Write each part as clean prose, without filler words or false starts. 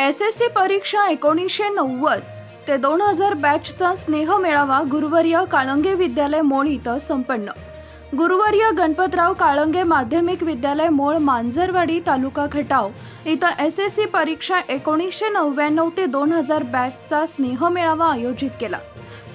SSC परीक्षा 1990 ते 2000 बॅचचा स्नेह मेळावा गुरुवर्य काळंगे विद्यालय मोळ इथं संपन्न। गुरुवर्य गणपतराव काळंगे माध्यमिक विद्यालय मोळ मांजरवाडी तालुका खटाव इथं एसएससी परीक्षा 1999 ते 2000 बॅचचा स्नेह मेळावा आयोजित केला।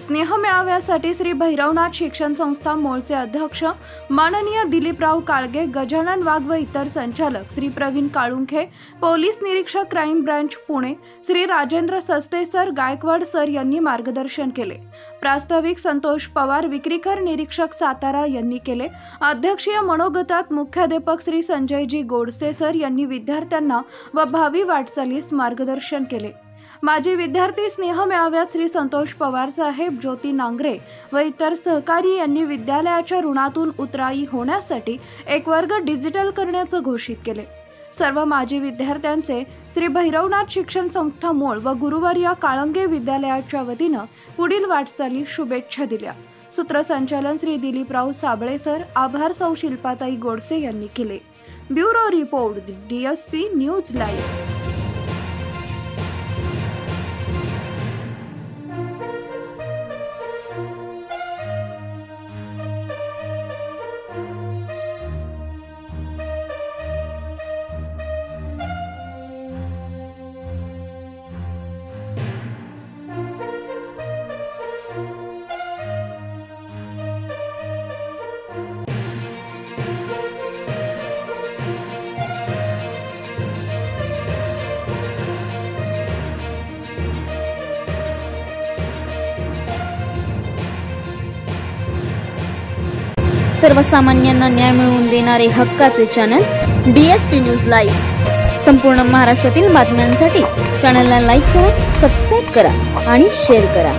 स्नेह मेळाव्यासाठी श्री भैरवनाथ शिक्षण संस्था मोळचे अध्यक्ष माननीय दिलीपराव काळगे, गजानन वाघ व इतर संचालक श्री प्रवीण काळुंखे, पोलीस निरीक्षक क्राइम ब्रांच पुणे श्री राजेंद्र सस्ते सर, गायकवाड सर यांनी मार्गदर्शन केले। प्रास्ताविक संतोष पवार, विक्रीकर निरीक्षक सातारा यांनी केले। अध्यक्षीय मनोगतात मुख्याध्यापक श्री संजयजी गोडसे सर यांनी विद्यार्थ्यांना व भावी वाटचालीस मार्गदर्शन केले। माजी विद्यार्थी स्नेह मेळाव्यात श्री संतोष पवार साहेब, ज्योती नांगरे व इतर सहकारी यांनी विद्यालयाच्या ऋणातून उतराई होण्यासाठी एक वर्ग डिजिटल करण्याचे घोषित केले। सर्व माजी विद्यार्थ्यांचे श्री भैरवनाथ शिक्षण संस्था मोळ व गुरुवर्य काळंगे विद्यालयाच्या वतीने पुढील वाटचाली शुभेच्छा दिल्या। सूत्रसंचालन श्री दिलीपराव साबळे सर, आभार सौ शिल्पाताई गोडसे यांनी केले। Bureau report, DSP news live. सर्वसामान्यांना न्याय मिळवून देणारे हक्काचे चॅनल डीएसपी न्यूज लाईव्ह। संपूर्ण महाराष्ट्रातील बातम्यांसाठी चॅनलला लाईक करा, सबस्क्राइब करा आणि शेअर करा।